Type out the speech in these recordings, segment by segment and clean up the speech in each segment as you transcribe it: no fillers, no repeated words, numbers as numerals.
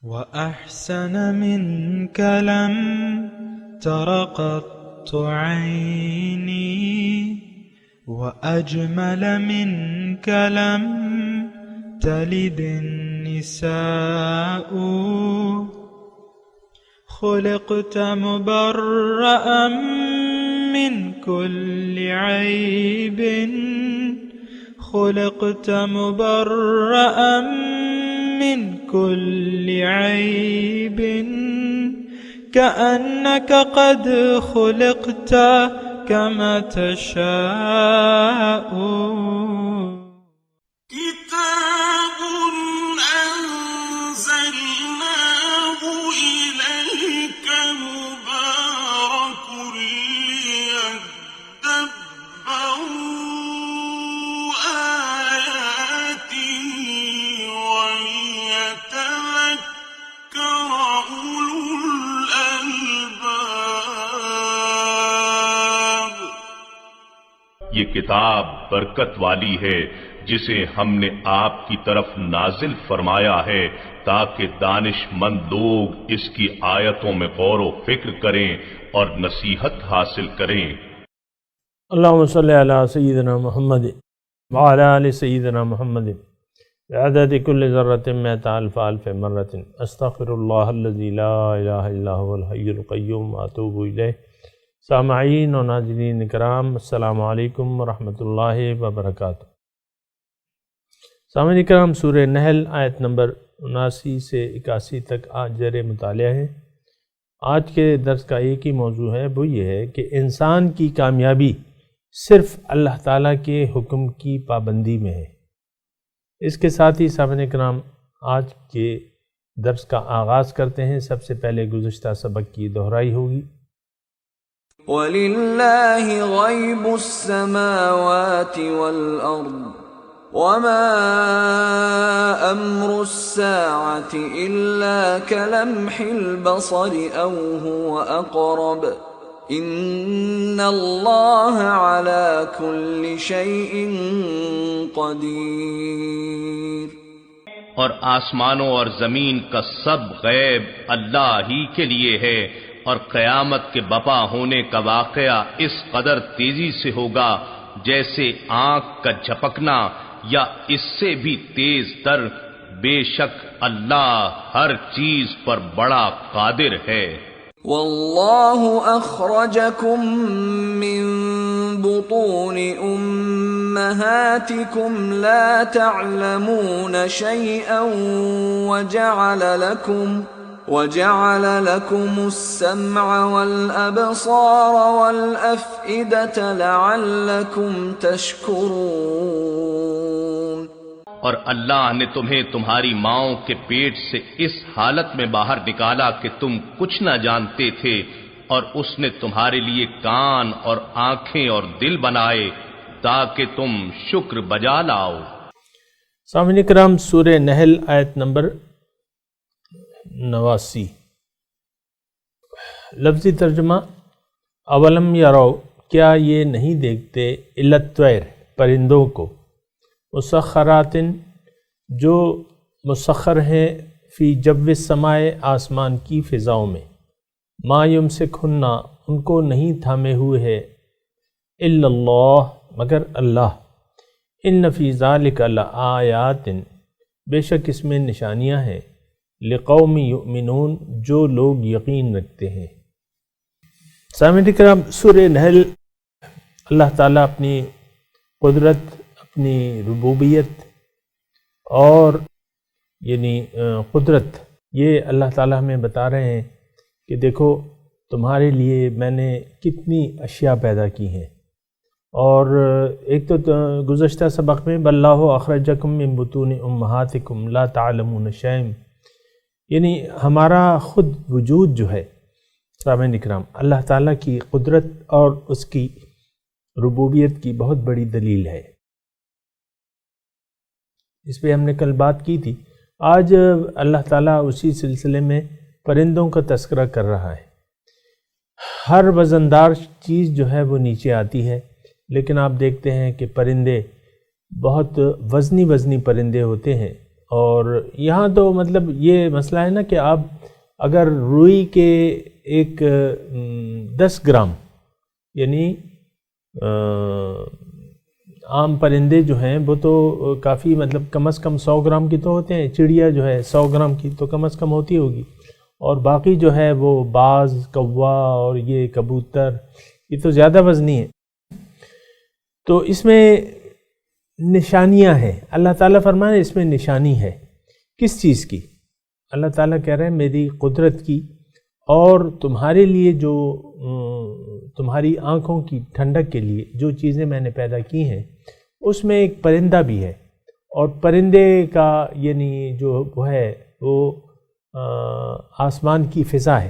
وأحسن منك لم تر قط عيني، وأجمل منك لم تلد النساء. خلقت مبرأ من كل عيب، خلقت مبرأ من كل عيب، كأنك قد خلقت كما تشاء. كتاب أنزلناه إليك مبارك ليدبروا آياته وليتذكر أولو الألباب. یہ کتاب برکت والی ہے جسے ہم نے آپ کی طرف نازل فرمایا ہے تاکہ دانش مند لوگ اس کی آیتوں میں غور و فکر کریں اور نصیحت حاصل کریں۔ اللہم صلی علی سیدنا محمد وعلی آل سیدنا محمد بعدد کل ذرۃ مئۃ الف الف مرۃ استغفر اللہ الذی لا الہ الا هو الحی القیوم واتوب الیہ۔ سامعین و ناظرین کرام، السلام علیکم ورحمۃ اللہ وبرکاتہ۔ سامعین کرام، سورہ نحل آیت نمبر 79 سے 81 تک آج زیر مطالعہ ہے۔ آج کے درس کا ایک ہی موضوع ہے، وہ یہ ہے کہ انسان کی کامیابی صرف اللہ تعالیٰ کے حکم کی پابندی میں ہے۔ اس کے ساتھ ہی سامعین کرام آج کے درس کا آغاز کرتے ہیں۔ سب سے پہلے گزشتہ سبق کی دہرائی ہوگی۔ وَلِلَّهِ غَيْبُ السَّمَاوَاتِ وَالْأَرْضِ وَمَا أَمْرُ السَّاعَةِ إِلَّا كَلَمْحِ الْبَصَرِ أَوْ هُوَ أَقْرَبُ إِنَّ اللَّهَ عَلَى كُلِّ شَيْءٍ قَدِيرٌ۔ اور آسمانوں اور زمین کا سب غیب اللہ ہی کے لیے ہے، اور قیامت کے بپا ہونے کا واقعہ اس قدر تیزی سے ہوگا جیسے آنکھ کا جھپکنا یا اس سے بھی تیز تر۔ بے شک اللہ ہر چیز پر بڑا قادر ہے۔ واللہ اخرجکم من بطون امہاتکم لا تعلمون شیئا وجعل لكم السمع والأبصار والأفئدة لعلكم تشکرون۔ اور اللہ نے تمہیں تمہاری ماؤں کے پیٹ سے اس حالت میں باہر نکالا کہ تم کچھ نہ جانتے تھے، اور اس نے تمہارے لیے کان اور آنکھیں اور دل بنائے تاکہ تم شکر بجا لاؤ۔ سامعین کرام، سورہ نحل آیت نمبر 89۔ لفظی ترجمہ: اولم یرو، کیا یہ نہیں دیکھتے، الی الطیر، پرندوں کو، مسخرات، جو مسخر ہیں، فی جو السماء، آسمان کی فضاؤں میں، ما یمسکہن، ان کو نہیں تھامے ہوئے ہے، الا اللہ، مگر اللہ، ان فی ذالک لآیات، بے شک اس میں نشانیاں ہیں، لقوم یؤمنون، جو لوگ یقین رکھتے ہیں۔ سامعین کرام، سورہ نحل اللہ تعالیٰ اپنی قدرت، اپنی ربوبیت اور قدرت، یہ اللہ تعالیٰ ہمیں بتا رہے ہیں کہ دیکھو تمہارے لیے میں نے کتنی اشیاء پیدا کی ہیں۔ اور ایک تو گزشتہ سبق میں واللہ اخرجکم من بطون امہاتکم لا تعلمون شیئا، یعنی ہمارا خود وجود جو ہے سامعین اکرام، اللہ تعالیٰ کی قدرت اور اس کی ربوبیت کی بہت بڑی دلیل ہے۔ اس پہ ہم نے کل بات کی تھی۔ آج اللہ تعالیٰ اسی سلسلے میں پرندوں کا تذکرہ کر رہا ہے۔ ہر وزندار چیز جو ہے وہ نیچے آتی ہے، لیکن آپ دیکھتے ہیں کہ پرندے بہت وزنی پرندے ہوتے ہیں، اور یہاں تو مطلب یہ مسئلہ ہے نا کہ آپ اگر روئی کے ایک 10 گرام یعنی عام پرندے جو ہیں وہ تو کافی مطلب کم از کم 100 گرام کی تو ہوتے ہیں، چڑیا جو ہے 100 گرام کی تو کم از کم ہوتی ہوگی، اور باقی جو ہے وہ باز، کوا اور یہ کبوتر یہ تو زیادہ وزنی ہے۔ تو اس میں نشانیاں ہیں، اللہ تعالیٰ فرمائے اس میں نشانی ہے۔ کس چیز کی؟ اللہ تعالیٰ کہہ رہے ہیں میری قدرت کی، اور تمہارے لیے جو تمہاری آنکھوں کی ٹھنڈک کے لیے جو چیزیں میں نے پیدا کی ہیں اس میں ایک پرندہ بھی ہے، اور پرندے کا یعنی جو وہ ہے وہ آسمان کی فضا ہے۔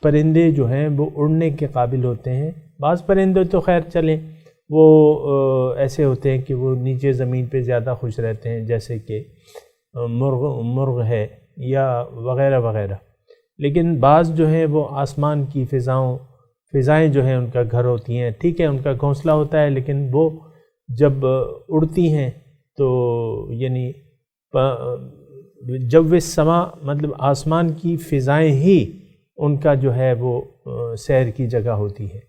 پرندے جو ہیں وہ اڑنے کے قابل ہوتے ہیں، بعض پرندے تو خیر چلیں وہ ایسے ہوتے ہیں کہ وہ نیچے زمین پہ زیادہ خوش رہتے ہیں، جیسے کہ مرغ ہے یا وغیرہ وغیرہ، لیکن بعض جو ہیں وہ آسمان کی فضائیں جو ہیں ان کا گھر ہوتی ہیں، ٹھیک ہے ان کا گھونسلہ ہوتا ہے، لیکن وہ جب اڑتی ہیں تو یعنی جب وہ سما مطلب آسمان کی فضائیں ہی ان کا جو ہے وہ سیر کی جگہ ہوتی ہے۔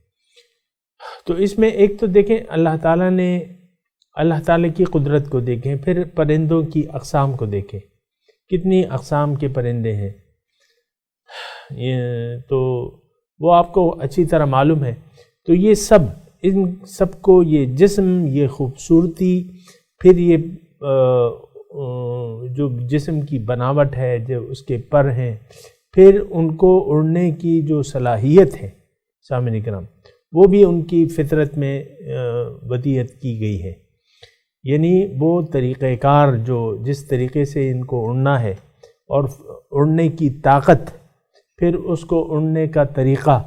تو اس میں ایک تو دیکھیں اللہ تعالیٰ کی قدرت کو دیکھیں، پھر پرندوں کی اقسام کو دیکھیں، کتنی اقسام کے پرندے ہیں، تو وہ آپ کو اچھی طرح معلوم ہے۔ تو یہ سب ان سب کو یہ جسم، یہ خوبصورتی، پھر یہ جو جسم کی بناوٹ ہے، جو اس کے پر ہیں، پھر ان کو اڑنے کی جو صلاحیت ہے سامعین کرام، وہ بھی ان کی فطرت میں ودیعت کی گئی ہے، یعنی وہ طریقہ کار جو جس طریقے سے ان کو اڑنا ہے اور اڑنے کی طاقت، پھر اس کو اڑنے کا طریقہ،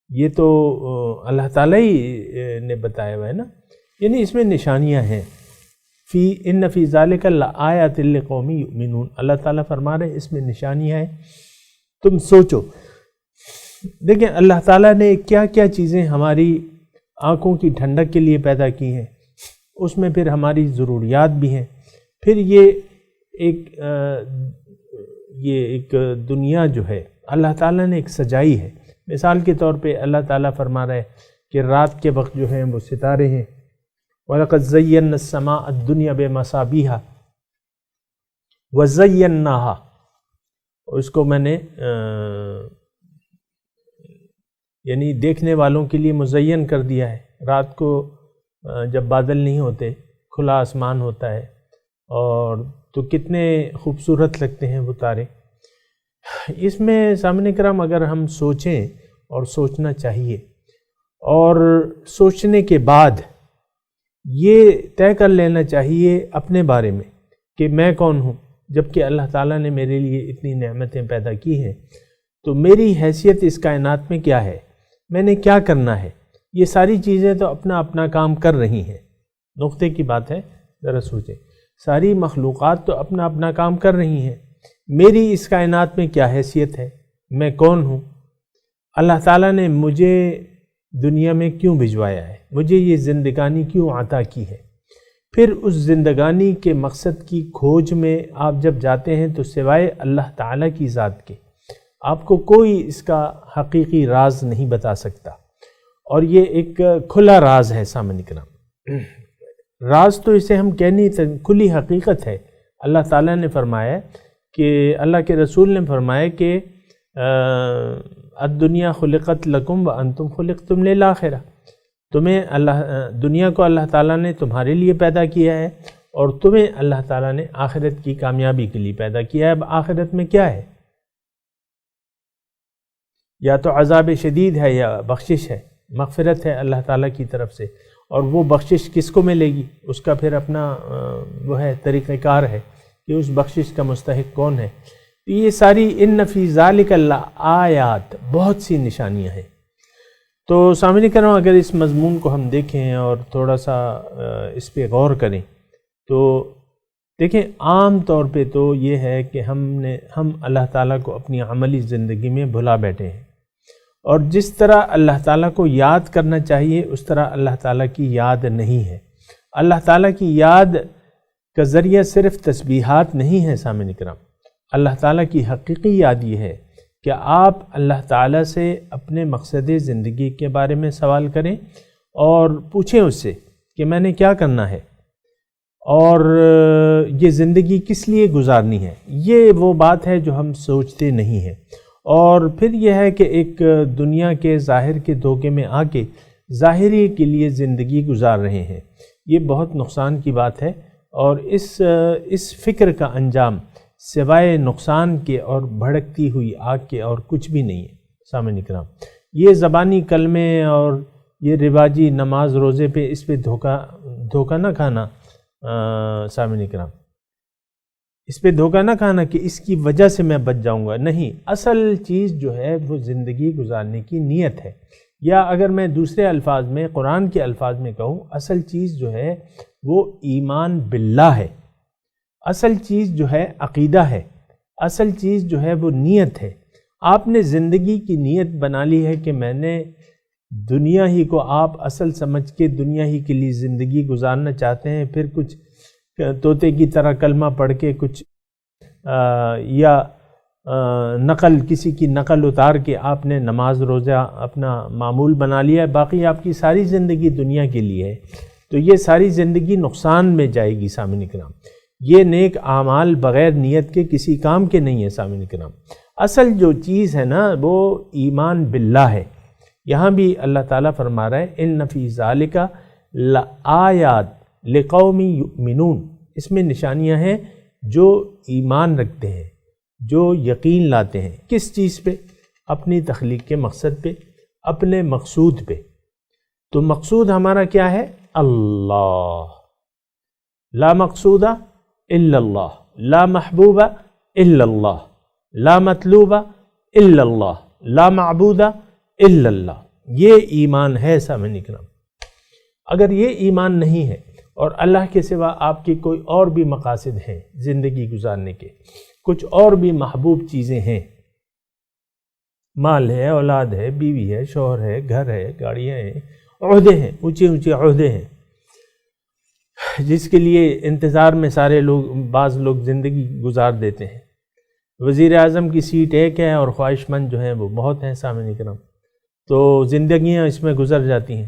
یہ تو اللہ تعالیٰ ہی نے بتایا ہوا ہے نا، یعنی اس میں نشانیاں ہیں۔ ان فی ذالک لآیات لقوم یؤمنون، اللہ تعالیٰ فرما رہے ہیں اس میں نشانیاں ہیں، تم سوچو۔ دیکھیں اللہ تعالیٰ نے کیا کیا چیزیں ہماری آنکھوں کی ٹھنڈک کے لیے پیدا کی ہیں، اس میں پھر ہماری ضروریات بھی ہیں، پھر یہ ایک دنیا جو ہے اللہ تعالیٰ نے ایک سجائی ہے۔ مثال کے طور پہ اللہ تعالیٰ فرما رہا ہے کہ رات کے وقت جو ہیں وہ ستارے ہیں، وَلَقَدْ زَيَّنَّا السَّمَاءَ الدُّنْيَا بِمَصَابِيحَ وَزَيَّنَّاهَا، اور اس کو میں نے یعنی دیکھنے والوں کے لیے مزین کر دیا ہے۔ رات کو جب بادل نہیں ہوتے، کھلا آسمان ہوتا ہے، اور تو کتنے خوبصورت لگتے ہیں وہ تارے۔ اس میں سامعین کرام اگر ہم سوچیں، اور سوچنا چاہیے، اور سوچنے کے بعد یہ طے کر لینا چاہیے اپنے بارے میں کہ میں کون ہوں، جبکہ اللہ تعالیٰ نے میرے لیے اتنی نعمتیں پیدا کی ہیں، تو میری حیثیت اس کائنات میں کیا ہے، میں نے کیا کرنا ہے۔ یہ ساری چیزیں تو اپنا اپنا کام کر رہی ہیں، نقطے کی بات ہے، ذرا سوچیں، ساری مخلوقات تو اپنا اپنا کام کر رہی ہیں، میری اس کائنات میں کیا حیثیت ہے، میں کون ہوں، اللہ تعالیٰ نے مجھے دنیا میں کیوں بھجوایا ہے، مجھے یہ زندگانی کیوں عطا کی ہے۔ پھر اس زندگانی کے مقصد کی کھوج میں آپ جب جاتے ہیں تو سوائے اللہ تعالیٰ کی ذات کے آپ کو کوئی اس کا حقیقی راز نہیں بتا سکتا، اور یہ ایک کھلا راز ہے سامعین کرام۔ راز تو اسے ہم کہہ نہیں سکتے، کھلی حقیقت ہے۔ اللہ تعالیٰ نے فرمایا کہ اللہ کے رسول نے فرمایا کہ الدنیا خلقت لکم وانتم خلقتم للآخرہ، دنیا کو اللہ تعالیٰ نے تمہارے لیے پیدا کیا ہے، اور تمہیں اللہ تعالیٰ نے آخرت کی کامیابی کے لیے پیدا کیا ہے۔ اب آخرت میں کیا ہے، یا تو عذاب شدید ہے یا بخشش ہے، مغفرت ہے اللہ تعالیٰ کی طرف سے، اور وہ بخشش کس کو ملے گی، اس کا پھر اپنا وہ ہے طریقہ کار ہے کہ اس بخشش کا مستحق کون ہے۔ یہ ساری ان فی ذالک آیات، بہت سی نشانیاں ہیں۔ تو سامعین کرام اگر اس مضمون کو ہم دیکھیں اور تھوڑا سا اس پہ غور کریں تو دیکھیں عام طور پہ تو یہ ہے کہ ہم اللہ تعالیٰ کو اپنی عملی زندگی میں بھلا بیٹھے ہیں، اور جس طرح اللہ تعالیٰ کو یاد کرنا چاہیے اس طرح اللہ تعالیٰ کی یاد نہیں ہے۔ اللہ تعالیٰ کی یاد کا ذریعہ صرف تسبیحات نہیں ہے سامعین کرام، اللہ تعالیٰ کی حقیقی یاد یہ ہے کہ آپ اللہ تعالیٰ سے اپنے مقصد زندگی کے بارے میں سوال کریں اور پوچھیں اس سے کہ میں نے کیا کرنا ہے اور یہ زندگی کس لیے گزارنی ہے۔ یہ وہ بات ہے جو ہم سوچتے نہیں ہیں، اور پھر یہ ہے کہ ایک دنیا کے ظاہر کے دھوکے میں آ کے ظاہری کے لیے زندگی گزار رہے ہیں۔ یہ بہت نقصان کی بات ہے، اور اس فکر کا انجام سوائے نقصان کے اور بھڑکتی ہوئی آگ کے اور کچھ بھی نہیں ہے سامعین کرام۔ یہ زبانی کلمے اور یہ رواجی نماز روزے پہ اس پہ دھوکہ نہ کھانا سامعین کرام، اس پہ دھوکہ نہ کھانا کہ اس کی وجہ سے میں بچ جاؤں گا، نہیں، اصل چیز جو ہے وہ زندگی گزارنے کی نیت ہے، یا اگر میں دوسرے الفاظ میں قرآن کے الفاظ میں کہوں، اصل چیز جو ہے وہ ایمان باللہ ہے، اصل چیز جو ہے عقیدہ ہے، اصل چیز جو ہے وہ نیت ہے۔ آپ نے زندگی کی نیت بنا لی ہے کہ میں نے دنیا ہی کو آپ اصل سمجھ کے دنیا ہی کے لیے زندگی گزارنا چاہتے ہیں، پھر کچھ طوطے کی طرح کلمہ پڑھ کے کچھ یا نقل کسی کی نقل اتار کے آپ نے نماز روزہ اپنا معمول بنا لیا ہے، باقی آپ کی ساری زندگی دنیا کے لیے ہے، تو یہ ساری زندگی نقصان میں جائے گی سامعین کرام۔ یہ نیک اعمال بغیر نیت کے کسی کام کے نہیں ہے سامعین کرام۔ اصل جو چیز ہے نا وہ ایمان باللہ ہے۔ یہاں بھی اللہ تعالیٰ فرما رہا ہے ان فی ذالک لآیات لقوم یؤمنون، اس میں نشانیاں ہیں جو ایمان رکھتے ہیں، جو یقین لاتے ہیں، کس چیز پہ؟ اپنی تخلیق کے مقصد پہ، اپنے مقصود پہ۔ تو مقصود ہمارا کیا ہے؟ اللہ، لا مقصود الا اللہ، لا محبوب الا اللہ، لا مطلوب الا اللہ، لا معبود الا اللہ۔ یہ ایمان ہے سامعین کرام۔ اگر یہ ایمان نہیں ہے اور اللہ کے سوا آپ کے کوئی اور بھی مقاصد ہیں زندگی گزارنے کے، کچھ اور بھی محبوب چیزیں ہیں، مال ہے، اولاد ہے، بیوی ہے، شوہر ہے، گھر ہے، گاڑیاں ہیں، عہدے ہیں، اونچے اونچے عہدے ہیں، جس کے لیے انتظار میں سارے لوگ، بعض لوگ زندگی گزار دیتے ہیں۔ وزیر اعظم کی سیٹ ایک ہے اور خواہش مند جو ہیں وہ بہت ہیں سامعین کرام، تو زندگیاں اس میں گزر جاتی ہیں۔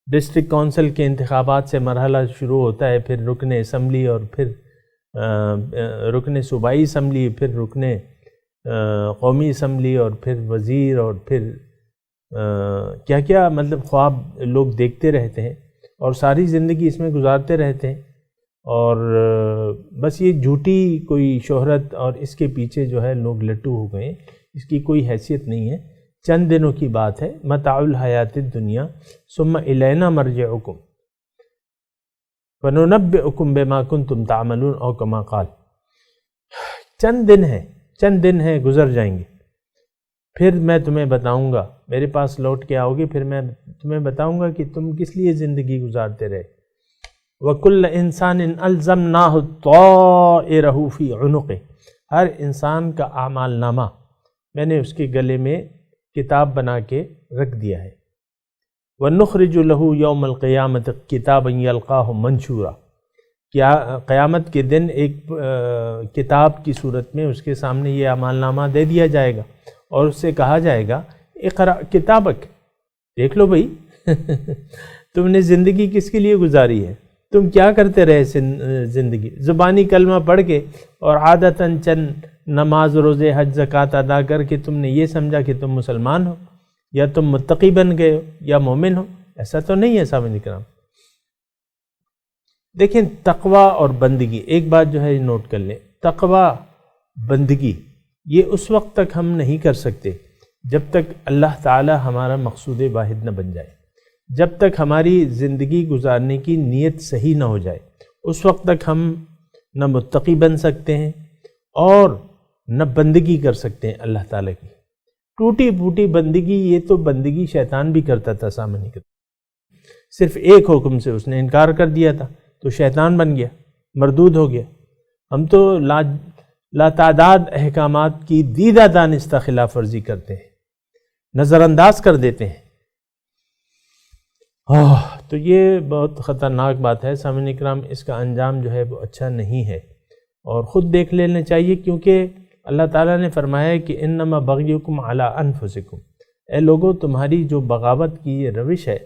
ڈسٹرکٹ کونسل کے انتخابات سے مرحلہ شروع ہوتا ہے، پھر رکن اسمبلی، اور پھر رکن صوبائی اسمبلی، پھر رکن قومی اسمبلی، اور پھر وزیر، اور پھر کیا کیا مطلب خواب لوگ دیکھتے رہتے ہیں اور ساری زندگی اس میں گزارتے رہتے ہیں، اور بس یہ جھوٹی کوئی شہرت اور اس کے پیچھے جو ہے لوگ لٹو ہو گئے، اس کی کوئی حیثیت نہیں ہے، چند دنوں کی بات ہے۔ متاع الحیات الدنیا ثم الینا مرجعکم فننبئکم بما کنتم تعملون او کما قال۔ چند دن ہیں گزر جائیں گے، پھر میں تمہیں بتاؤں گا، میرے پاس لوٹ کے آؤ گے، پھر میں تمہیں بتاؤں گا کہ تم کس لیے زندگی گزارتے رہے۔ وَكُلَّ إِنسَانٍ أَلْزَمْنَاهُ طَائِرَهُ فِي عُنُقِهِ، ہر انسان کا اعمال نامہ میں نے اس کے گلے میں کتاب بنا کے رکھ دیا ہے۔ وَنُخْرِجُ لَهُ يَوْمَ الْقِيَامَةِ كِتَابًا يَلْقَاهُ مَنْشُورًا، کیا قیامت کے دن ایک کتاب کی صورت میں اس کے سامنے یہ اعمال نامہ دے دیا جائے گا، اور اس سے کہا جائے گا اقرأ کتابک، دیکھ لو بھئی تم نے زندگی کس کے لیے گزاری ہے، تم کیا کرتے رہے زندگی؟ زبانی کلمہ پڑھ کے اور عادتاً چند نماز روزے حج زکوٰۃ ادا کر کے تم نے یہ سمجھا کہ تم مسلمان ہو، یا تم متقی بن گئے ہو، یا مومن ہو۔ ایسا تو نہیں ہے سامعین کرام۔ دیکھیں تقویٰ اور بندگی، ایک بات جو ہے نوٹ کر لیں، تقویٰ بندگی یہ اس وقت تک ہم نہیں کر سکتے جب تک اللہ تعالی ہمارا مقصود واحد نہ بن جائے، جب تک ہماری زندگی گزارنے کی نیت صحیح نہ ہو جائے، اس وقت تک ہم نہ متقی بن سکتے ہیں اور نہ بندگی کر سکتے ہیں اللہ تعالیٰ کی۔ ٹوٹی پھوٹی بندگی، یہ تو بندگی شیطان بھی کرتا تھا سامنے کے، صرف ایک حکم سے اس نے انکار کر دیا تھا تو شیطان بن گیا، مردود ہو گیا۔ ہم تو لاتعداد احکامات کی دیدہ دانستہ خلاف ورزی کرتے ہیں، نظر انداز کر دیتے ہیں، تو یہ بہت خطرناک بات ہے سامعین اکرام، اس کا انجام جو ہے وہ اچھا نہیں ہے، اور خود دیکھ لینا چاہیے، کیونکہ اللہ تعالیٰ نے فرمایا ہے کہ انما بغیکم علی انفسکم، اے لوگو تمہاری جو بغاوت کی یہ روش ہے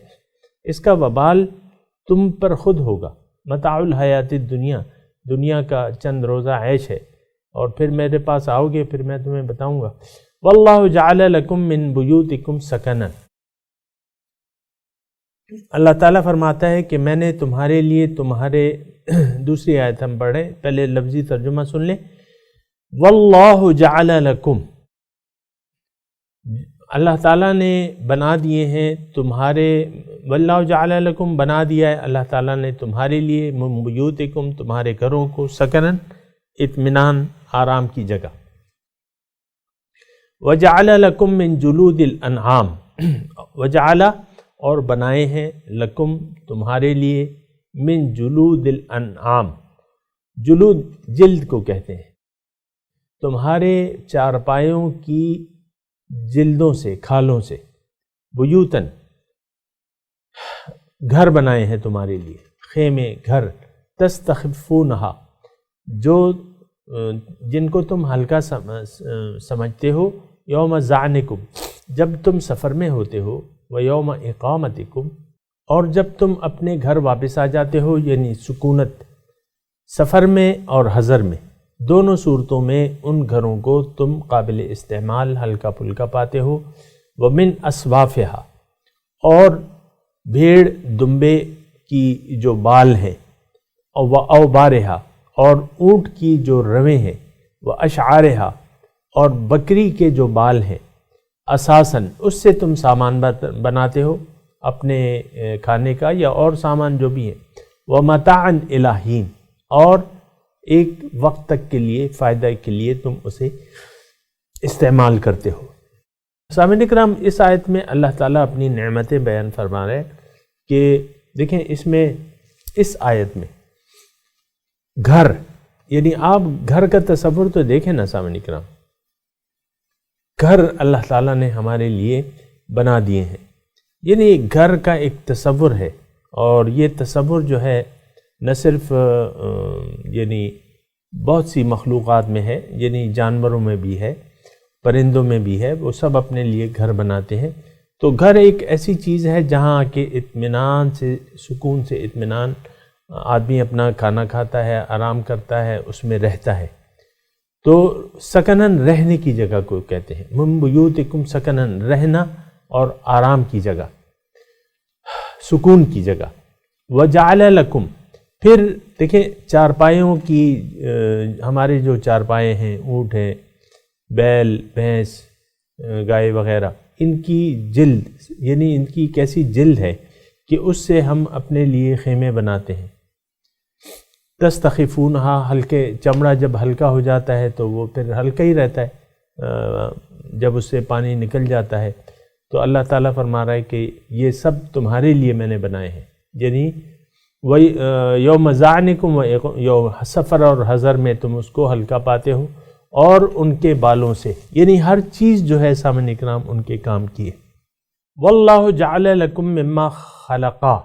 اس کا وبال تم پر خود ہوگا، متاع الحیات الدنیا، دنیا کا چند روزہ عیش ہے، اور پھر میرے پاس آؤ گے پھر میں تمہیں بتاؤں گا۔ واللہ جعل لکم من بیوتکم سکنا، اللہ تعالیٰ فرماتا ہے کہ میں نے تمہارے لیے تمہارے دوسری آیت ہم پڑھیں، پہلے لفظی ترجمہ سن لیں۔ واللہ جعل لکم، اللہ تعالیٰ نے بنا دیے ہیں تمہارے، واللہ جعل لکم بنا دیا ہے اللہ تعالیٰ نے تمہارے لیے، من بیوتکم تمہارے گھروں کو، سکنن اطمینان آرام کی جگہ، وجعل لکم من جلود الانعام، وجعل اور بنائے ہیں لکم تمہارے لیے، من جلود الانعام، جلود جلد کو کہتے ہیں، تمہارے چارپائیوں کی جلدوں سے، کھالوں سے، بیوتن گھر بنائے ہیں تمہارے لیے، خیمے گھر، تستخفونہا جو جن کو تم ہلکا سمجھتے ہو، یوم ظعنکم جب تم سفر میں ہوتے ہو، و یوم اقامتکم اور جب تم اپنے گھر واپس آ جاتے ہو، یعنی سکونت سفر میں اور حضر میں، دونوں صورتوں میں ان گھروں کو تم قابل استعمال ہلکا پھلکا پاتے ہو۔ ومن اصوافہا اور بھیڑ دمبے کی جو بال ہیں، و اوبارہا اور اونٹ کی جو رویں ہیں، و اشعارہا اور بکری کے جو بال ہیں، اساساً اس سے تم سامان بناتے ہو اپنے کھانے کا یا اور سامان جو بھی ہے، ومتاعا الی حین اور ایک وقت تک کے لیے، فائدہ کے لیے تم اسے استعمال کرتے ہو۔ سامعین اکرام، اس آیت میں اللہ تعالیٰ اپنی نعمتیں بیان فرما رہے ہیں کہ دیکھیں اس میں، اس آیت میں گھر، یعنی آپ گھر کا تصور تو دیکھیں نا سامعین اکرام، گھر اللہ تعالیٰ نے ہمارے لیے بنا دیے ہیں، یعنی گھر کا ایک تصور ہے، اور یہ تصور جو ہے نہ صرف یعنی بہت سی مخلوقات میں ہے، یعنی جانوروں میں بھی ہے، پرندوں میں بھی ہے، وہ سب اپنے لیے گھر بناتے ہیں۔ تو گھر ایک ایسی چیز ہے جہاں کہ اطمینان سے، سکون سے اطمینان، آدمی اپنا کھانا کھاتا ہے، آرام کرتا ہے، اس میں رہتا ہے۔ تو سکنن رہنے کی جگہ کو کہتے ہیں، من بیوتکم سکنن رہنا اور آرام کی جگہ، سکون کی جگہ۔ وجعل لکم پھر دیکھیں چارپائیوں کی، ہمارے جو چارپائے ہیں، اونٹ ہیں، بیل، بھینس، گائے وغیرہ، ان کی جلد، یعنی ان کی کیسی جلد ہے کہ اس سے ہم اپنے لیے خیمے بناتے ہیں۔ تستخفونہا ہلکے، چمڑا جب ہلکا ہو جاتا ہے تو وہ پھر ہلکا ہی رہتا ہے، جب اس سے پانی نکل جاتا ہے۔ تو اللہ تعالیٰ فرما رہا ہے کہ یہ سب تمہارے لیے میں نے بنائے ہیں، یعنی وہی یوم ظعنکم و یوم سفر اور حضر میں تم اس کو ہلکا پاتے ہو، اور ان کے بالوں سے، یعنی ہر چیز جو ہے سامعین اکرام ان کے کام کی ہے۔ واللہ جعل لکم مما خلقا،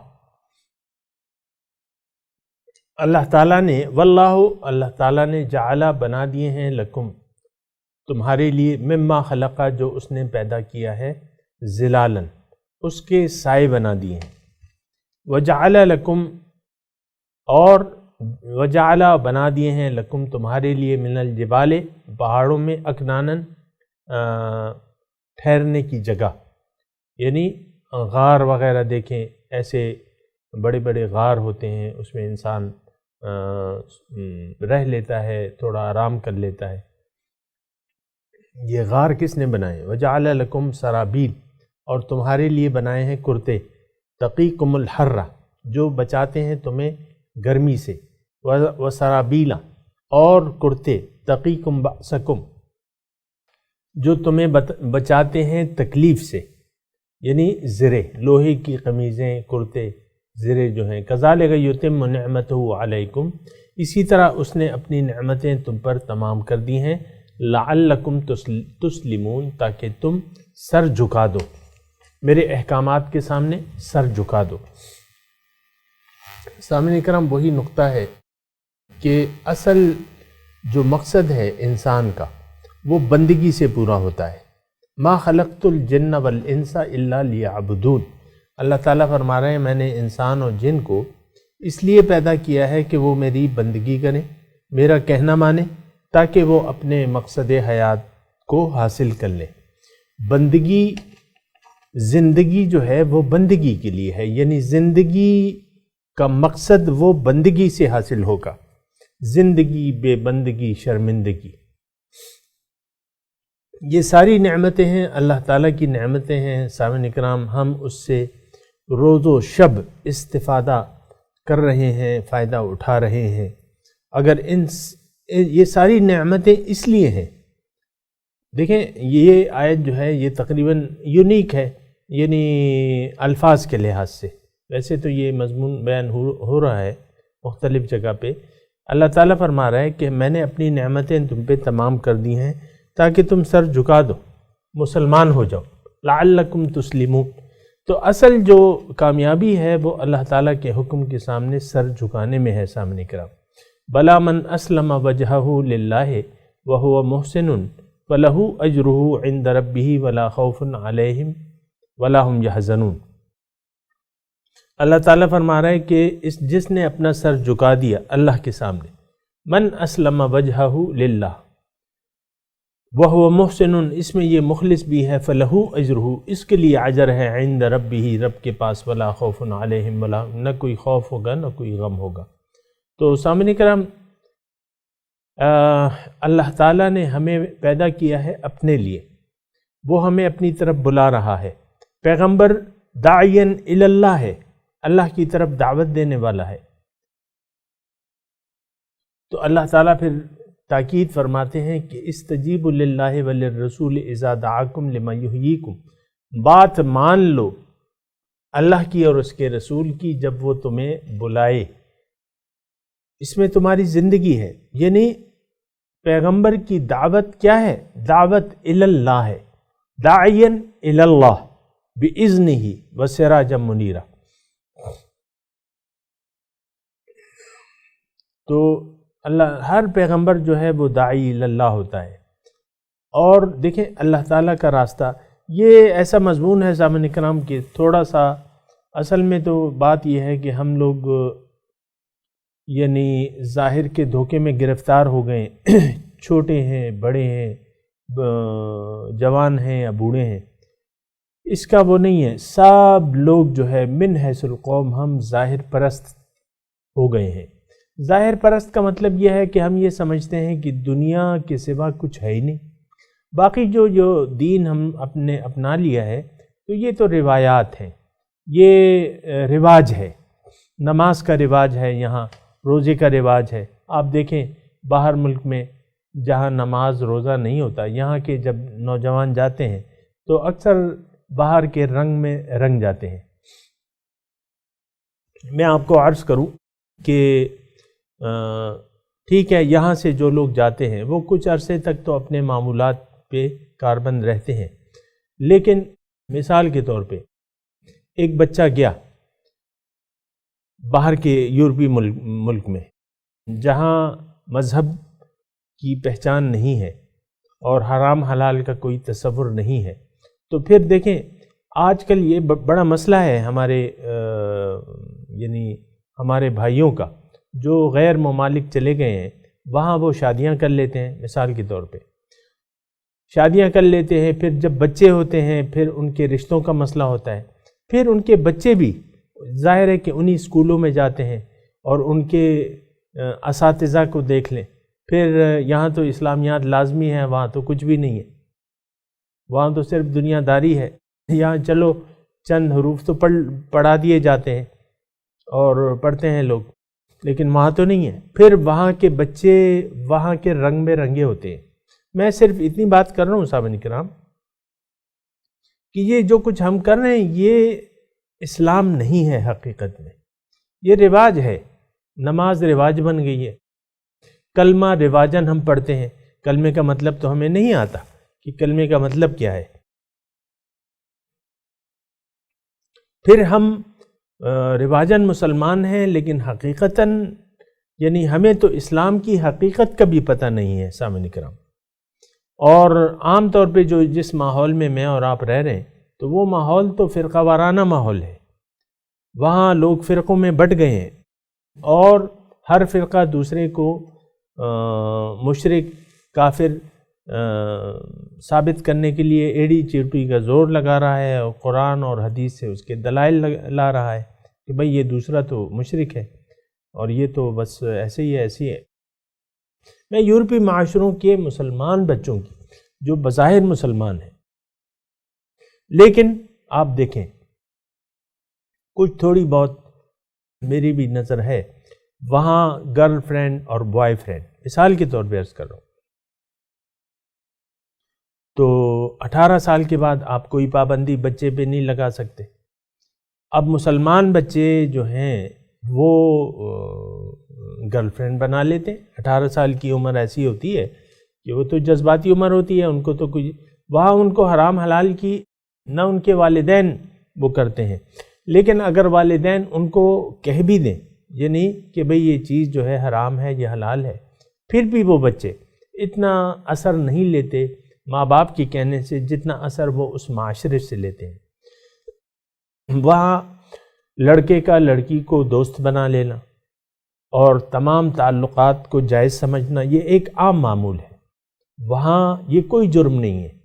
اللہ تعالیٰ نے، واللہ اللہ تعالیٰ نے، جعلہ بنا دیے ہیں، لکم تمہارے لیے، مما خلقا جو اس نے پیدا کیا ہے، ظلالن اس کے سائے بنا دیے ہیں، وجعل لکم اور وجعل بنا دیے ہیں، لکم تمہارے لیے، من الجبال پہاڑوں میں، اکنانن ٹھہرنے کی جگہ، یعنی غار وغیرہ دیکھیں، ایسے بڑے بڑے غار ہوتے ہیں، اس میں انسان رہ لیتا ہے، تھوڑا آرام کر لیتا ہے۔ یہ غار کس نے بنائے؟ وجعل لکم سرابیل اور تمہارے لیے بنائے ہیں کرتے، تقیکم الحر جو بچاتے ہیں تمہیں گرمی سے، وسرابیلا اور کرتے، تقیکم بأسکم جو تمہیں بچاتے ہیں تکلیف سے، یعنی زرے، لوہے کی قمیضیں، کرتے، زرے جو ہیں۔ کذالک یتم نعمتہ علیکم، اسی طرح اس نے اپنی نعمتیں تم پر تمام کر دی ہیں، لعلکم تسلمون تاکہ تم سر جھکا دو، میرے احکامات کے سامنے سر جھکا دو۔ سامعین کرام، وہی نقطہ ہے کہ اصل جو مقصد ہے انسان کا وہ بندگی سے پورا ہوتا ہے۔ ما خلقت الجن والانس الا لیعبدون، اللہ تعالیٰ فرما رہے ہیں میں نے انسان اور جن کو اس لیے پیدا کیا ہے کہ وہ میری بندگی کریں، میرا کہنا مانیں، تاکہ وہ اپنے مقصد حیات کو حاصل کر لیں۔ بندگی، زندگی جو ہے وہ بندگی کے لیے ہے، یعنی زندگی کا مقصد وہ بندگی سے حاصل ہوگا۔ زندگی بے بندگی شرمندگی، یہ ساری نعمتیں ہیں، اللہ تعالیٰ کی نعمتیں ہیں۔ سامعین اکرام، ہم اس سے روز و شب استفادہ کر رہے ہیں، فائدہ اٹھا رہے ہیں۔ اگر یہ ساری نعمتیں اس لیے ہیں، دیکھیں یہ آیت جو ہے یہ تقریباً یونیک ہے، یعنی الفاظ کے لحاظ سے۔ ویسے تو یہ مضمون بیان ہو رہا ہے مختلف جگہ پہ۔ اللہ تعالیٰ فرما رہا ہے کہ میں نے اپنی نعمتیں تم پہ تمام کر دی ہیں تاکہ تم سر جھکا دو، مسلمان ہو جاؤ، لعلکم تسلمون۔ تو اصل جو کامیابی ہے وہ اللہ تعالیٰ کے حکم کے سامنے سر جھکانے میں ہے۔ سامنے کرام، بلا من اسلم وجہہ للہ وہو محسن فلہ اجرہ عند ربہ ولا خوف علیہم ولا ہم یحزنون۔ اللہ تعالیٰ فرما رہا ہے کہ جس نے اپنا سر جھکا دیا اللہ کے سامنے، من اسلم وجہہ للہ وہو محسن، اس میں یہ مخلص بھی ہے، فلہ اجرہ، اس کے لیے اجر ہے، عند ربہ، رب کے پاس، ولا خوف علیہم، ولا، نہ کوئی خوف ہوگا نہ کوئی غم ہوگا۔ تو سامعین کرام، اللہ تعالیٰ نے ہمیں پیدا کیا ہے اپنے لیے، وہ ہمیں اپنی طرف بلا رہا ہے۔ پیغمبر داعین الی اللہ ہے، اللہ کی طرف دعوت دینے والا ہے۔ تو اللہ تعالیٰ پھر تاکید فرماتے ہیں کہ استجیبوا للہ وللرسول اذا دعاکم لما یحییکم، بات مان لو اللہ کی اور اس کے رسول کی جب وہ تمہیں بلائے، اس میں تمہاری زندگی ہے۔ یعنی پیغمبر کی دعوت کیا ہے؟ دعوت الی اللہ ہے، داعین الی اللہ باذنہ وسراجا منیرا۔ تو اللہ، ہر پیغمبر جو ہے وہ داعی الی اللہ ہوتا ہے۔ اور دیکھیں اللہ تعالیٰ کا راستہ، یہ ایسا مضمون ہے سامعین کرام کہ تھوڑا سا، اصل میں تو بات یہ ہے کہ ہم لوگ یعنی ظاہر کے دھوکے میں گرفتار ہو گئے، چھوٹے ہیں، بڑے ہیں، جوان ہیں یا بوڑھے ہیں، اس کا وہ نہیں ہے۔ سب لوگ جو ہے من حیث القوم ہم ظاہر پرست ہو گئے ہیں۔ ظاہر پرست کا مطلب یہ ہے کہ ہم یہ سمجھتے ہیں کہ دنیا کے سوا کچھ ہے ہی نہیں، باقی جو دین ہم اپنا لیا ہے تو یہ تو روایات ہیں، یہ رواج ہے، نماز کا رواج ہے، یہاں روزے کا رواج ہے۔ آپ دیکھیں باہر ملک میں جہاں نماز روزہ نہیں ہوتا، یہاں کے جب نوجوان جاتے ہیں تو اکثر باہر کے رنگ میں رنگ جاتے ہیں۔ میں آپ کو عرض کروں کہ ٹھیک ہے، یہاں سے جو لوگ جاتے ہیں وہ کچھ عرصے تک تو اپنے معمولات پہ کاربند رہتے ہیں، لیکن مثال کے طور پہ ایک بچہ گیا باہر کے یورپی ملک میں جہاں مذہب کی پہچان نہیں ہے اور حرام حلال کا کوئی تصور نہیں ہے، تو پھر دیکھیں آج کل یہ بڑا مسئلہ ہے ہمارے بھائیوں کا جو غیر ممالک چلے گئے ہیں، وہاں وہ شادیاں کر لیتے ہیں، مثال کے طور پہ شادیاں کر لیتے ہیں، پھر جب بچے ہوتے ہیں پھر ان کے رشتوں کا مسئلہ ہوتا ہے، پھر ان کے بچے بھی ظاہر ہے کہ انہی اسکولوں میں جاتے ہیں اور ان کے اساتذہ کو دیکھ لیں، پھر یہاں تو اسلامیات لازمی ہے، وہاں تو کچھ بھی نہیں ہے، وہاں تو صرف دنیا داری ہے، یہاں چلو چند حروف تو پڑھا دیے جاتے ہیں اور پڑھتے ہیں لوگ، لیکن وہاں تو نہیں ہے۔ پھر وہاں کے بچے وہاں کے رنگ میں رنگے ہوتے ہیں۔ میں صرف اتنی بات کر رہا ہوں سامعین کرام کہ یہ جو کچھ ہم کر رہے ہیں یہ اسلام نہیں ہے، حقیقت میں یہ رواج ہے۔ نماز رواج بن گئی ہے، کلمہ رواجن ہم پڑھتے ہیں، کلمے کا مطلب تو ہمیں نہیں آتا کہ کلمے کا مطلب کیا ہے۔ پھر ہم رواجاً مسلمان ہیں لیکن حقیقتاً یعنی ہمیں تو اسلام کی حقیقت کا بھی پتہ نہیں ہے سامعین کرام. اور عام طور پہ جس ماحول میں اور آپ رہ رہے ہیں تو وہ ماحول تو فرقہ وارانہ ماحول ہے. وہاں لوگ فرقوں میں بٹ گئے ہیں اور ہر فرقہ دوسرے کو مشرک کافر ثابت کرنے کے لیے ایڑی چیٹی کا زور لگا رہا ہے اور قرآن اور حدیث سے اس کے دلائل لا رہا ہے کہ بھئی یہ دوسرا تو مشرک ہے اور یہ تو بس ایسے ہی ہے ایسی ہے. میں یورپی معاشروں کے مسلمان بچوں کی جو بظاہر مسلمان ہیں لیکن آپ دیکھیں کچھ تھوڑی بہت میری بھی نظر ہے وہاں گرل فرینڈ اور بوائے فرینڈ مثال کے طور پہ عرض کر رہا ہوں تو 18 سال کے بعد آپ کوئی پابندی بچے پہ نہیں لگا سکتے. اب مسلمان بچے جو ہیں وہ گرل فرینڈ بنا لیتے ہیں. 18 سال کی عمر ایسی ہوتی ہے کہ وہ تو جذباتی عمر ہوتی ہے, ان کو تو کچھ وہاں ان کو حرام حلال کی نہ ان کے والدین وہ کرتے ہیں, لیکن اگر والدین ان کو کہہ بھی دیں یہ نہیں کہ بھئی یہ چیز جو ہے حرام ہے یہ حلال ہے, پھر بھی وہ بچے اتنا اثر نہیں لیتے ماں باپ کے کہنے سے جتنا اثر وہ اس معاشرے سے لیتے ہیں. وہاں لڑکے کا لڑکی کو دوست بنا لینا اور تمام تعلقات کو جائز سمجھنا یہ ایک عام معمول ہے. وہاں یہ کوئی جرم نہیں ہے,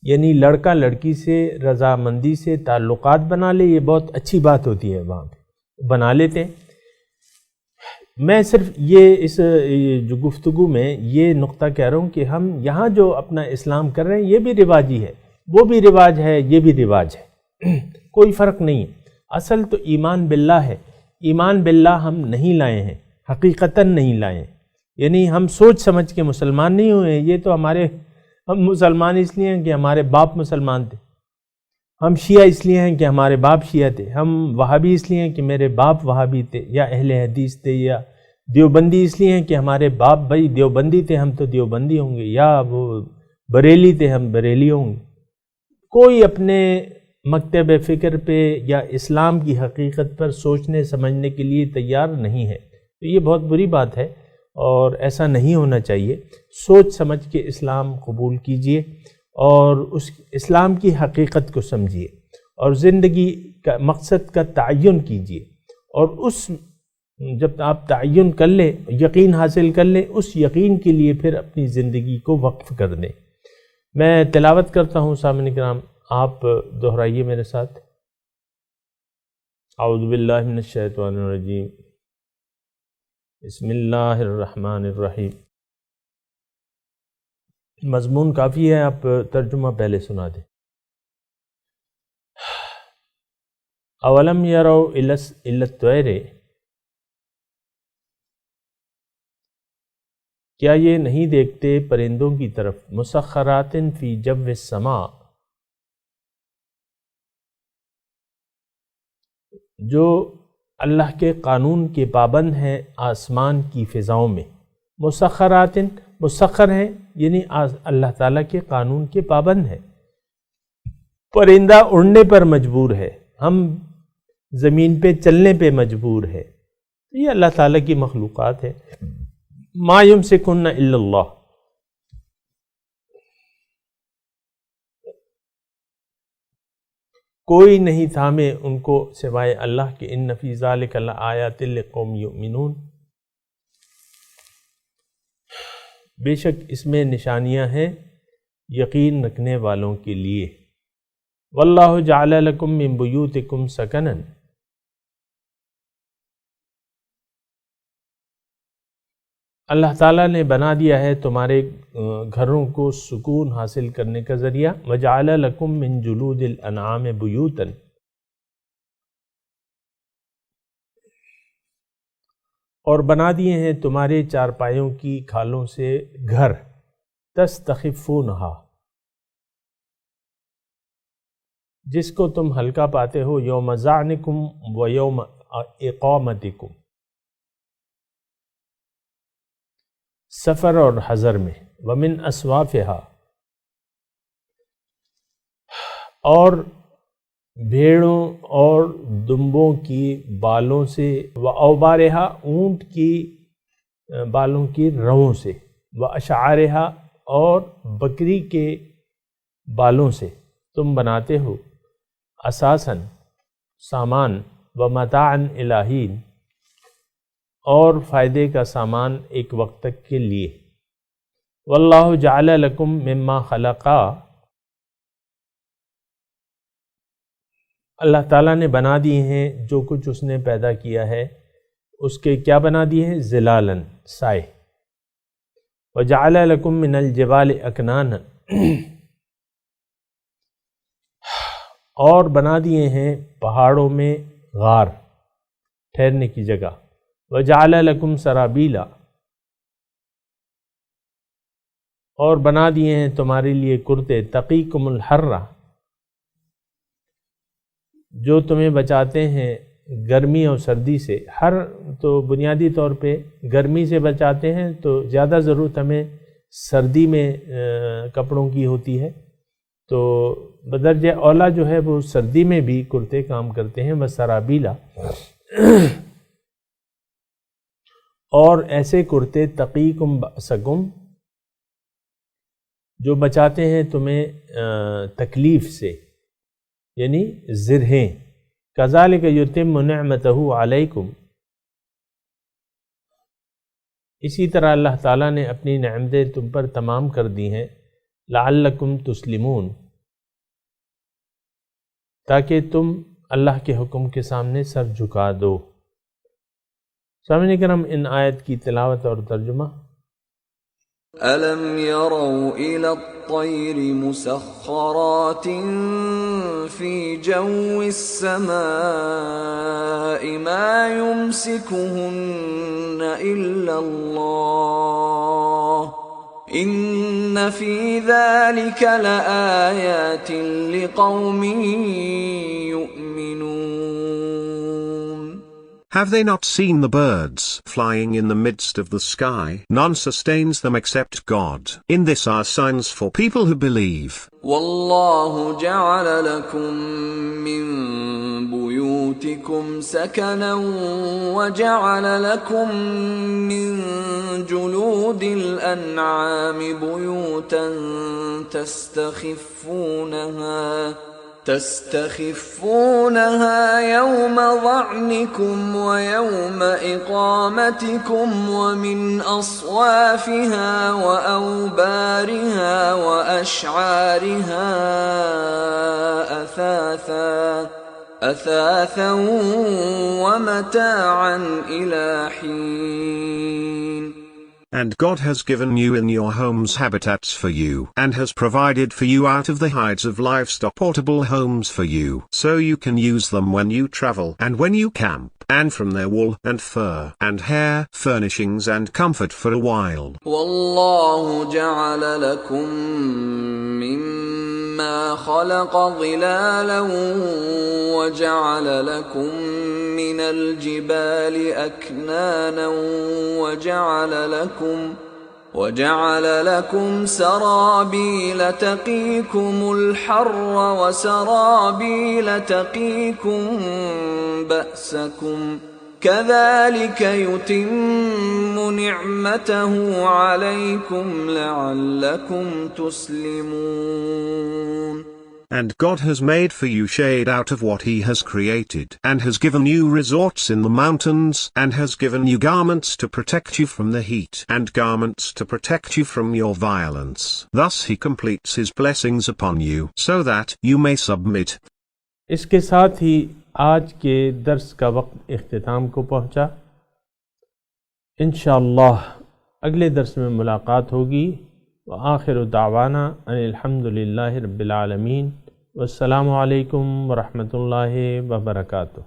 یعنی لڑکا لڑکی سے رضامندی سے تعلقات بنا لے یہ بہت اچھی بات ہوتی ہے, وہاں پہ بنا لیتے ہیں. میں صرف یہ اس جو گفتگو میں یہ نقطہ کہہ رہا ہوں کہ ہم یہاں جو اپنا اسلام کر رہے ہیں یہ بھی رواجی ہے, وہ بھی رواج ہے, یہ بھی رواج ہے, کوئی فرق نہیں ہے. اصل تو ایمان باللہ ہے. ایمان باللہ ہم نہیں لائے ہیں, حقیقتاً نہیں لائے ہیں. یعنی ہم سوچ سمجھ کے مسلمان نہیں ہوئے ہیں. یہ تو ہم مسلمان اس لیے ہیں کہ ہمارے باپ مسلمان تھے, ہم شیعہ اس لیے ہیں کہ ہمارے باپ شیعہ تھے, ہم وہابی اس لیے ہیں کہ میرے باپ وہابی تھے یا اہل حدیث تھے, یا دیوبندی اس لیے ہیں کہ ہمارے باپ بھائی دیوبندی تھے ہم تو دیوبندی ہوں گے, یا وہ بریلی تھے ہم بریلی ہوں گے. کوئی اپنے مکتب فکر پہ یا اسلام کی حقیقت پر سوچنے سمجھنے کے لیے تیار نہیں ہے. تو یہ بہت بری بات ہے اور ایسا نہیں ہونا چاہیے. سوچ سمجھ کے اسلام قبول کیجئے اور اس اسلام کی حقیقت کو سمجھیے اور زندگی کا مقصد کا تعین کیجئے, اور اس جب آپ تعین کر لیں, یقین حاصل کر لیں, اس یقین کے لیے پھر اپنی زندگی کو وقف کر دیں. میں تلاوت کرتا ہوں سامعین کرام, آپ دہرائیے میرے ساتھ. اعوذ باللہ من الشیطان الرجیم, بسم اللہ الرحمن الرحیم. مضمون کافی ہے, آپ ترجمہ پہلے سنا دیں. اولم یروا الی الطیر, کیا یہ نہیں دیکھتے پرندوں کی طرف, مسخرات فی جو السماء, جو اللہ کے قانون کے پابند ہیں آسمان کی فضاؤں میں. مسخرات مسخر ہیں یعنی اللہ تعالیٰ کے قانون کے پابند ہیں. پرندہ اڑنے پر مجبور ہے, ہم زمین پہ چلنے پہ مجبور ہے. یہ اللہ تعالیٰ کی مخلوقات ہے. ما یمسکن الا اللہ, کوئی نہیں تھامے ان کو سوائے اللہ کے. ان فی ذلک لآیات لقوم یؤمنون, بے شک اس میں نشانیاں ہیں یقین رکھنے والوں کے لیے. واللہ جعل لکم من بیوتکم سکنا, اللہ تعالیٰ نے بنا دیا ہے تمہارے گھروں کو سکون حاصل کرنے کا ذریعہ. وجعل لکم من جلود الانعام بیوتا, اور بنا دیے ہیں تمہارے چارپائیوں کی کھالوں سے گھر. تستخفونہا, جس کو تم ہلکا پاتے ہو. یوم ظعنکم و یوم اقامتکم, سفر اور حضر میں. ومن اصوافہا, اور بھیڑوں اور دمبوں کی بالوں سے، و اوبارہا اونٹ کی بالوں کی روؤں سے، و اشعارہا اور بکری کے بالوں سے تم بناتے ہو، اساساً سامان، و متاعاً الی حین اور فائدے کا سامان ایک وقت تک کے لیے۔ واللہ جعل لکم مما خلقا، اللہ تعالیٰ نے بنا دیے ہیں جو کچھ اس نے پیدا کیا ہے، اس کے کیا بنا دیے ہیں؟ ظلالاً، سائے۔ وجعل لکم من الجبال اکنانا، اور بنا دیے ہیں پہاڑوں میں غار، ٹھہرنے کی جگہ۔ وجعل لکم سرابیلا، اور بنا دیے ہیں تمہارے لیے کرتے، تقیکم الحرہ، جو تمہیں بچاتے ہیں گرمی اور سردی سے۔ ہر تو بنیادی طور پہ گرمی سے بچاتے ہیں، تو زیادہ ضرورت ہمیں سردی میں کپڑوں کی ہوتی ہے، تو بدرجہ اولا جو ہے وہ سردی میں بھی کرتے کام کرتے ہیں۔ وسرابیلا، اور ایسے کرتے، تقیکم بأسکم، جو بچاتے ہیں تمہیں تکلیف سے، یعنی زرہیں۔ کذالک یتم نعمتہ علیکم، اسی طرح اللہ تعالیٰ نے اپنی نعمتیں تم پر تمام کر دی ہیں، لعلکم تسلمون، تاکہ تم اللہ کے حکم کے سامنے سر جھکا دو۔ سامعین کرام، ان آیت کی تلاوت اور ترجمہ۔ أَلَمْ يَرَوْا إِلَى الطَّيْرِ مُسَخَّرَاتٍ فِي جَوِّ السَّمَاءِ مَا يُمْسِكُهُنَّ إِلَّا اللَّهُ إِنَّ فِي ذَلِكَ لَآيَاتٍ لِقَوْمٍ يُؤْمِنُونَ. Have they not seen the birds flying in the midst of the sky? None sustains them except God. In this are signs for people who believe. وَاللَّهُ جَعَلَ لَكُم مِّن بُيُوتِكُمْ سَكَنًا وَجَعَلَ لَكُم مِّن جُلُودِ الْأَنْعَامِ بُيُوتًا تستخفونها يوم ظعنكم ويوم إقامتكم، ومن أصوافها وأوبارها وأشعارها أثاثا ومتاعا إلى حين. And God has given you in your homes habitats for you, and has provided for you out of the hides of livestock portable homes for you, so you can use them when you travel and when you camp, and from their wool and fur and hair furnishings and comfort for a while. وَاللَّهُ جَعَلَ لَكُم مِّمَّا خَلَقَ ظِلَالًا وَجَعَلَ لَكُم مِّنَ الْجِبَالِ أَكْنَانًا وَجَعَلَ لَكُمْ سَرَابِيلَ تَقِيكُمُ الْحَرَّ وَسَرَابِيلَ تَقِيكُم بَأْسَكُمْ كَذَلِكَ يُتِمُّ نِعْمَتَهُ عَلَيْكُمْ لَعَلَّكُمْ تُسْلِمُونَ. And God has made for you shade out of what He has created, and has given you resorts in the mountains, and has given you garments to protect you from the heat, and garments to protect you from your violence. Thus He completes His blessings upon you, so that you may submit. اس کے ساتھ ہی آج کے درس کا وقت اختتام کو پہنچا۔ انشاءاللہ اگلے درس میں ملاقات ہوگی۔ وآخر دعوانا ان الحمدللہ رب العالمین، والسلام علیکم ورحمۃ اللہ وبرکاتہ۔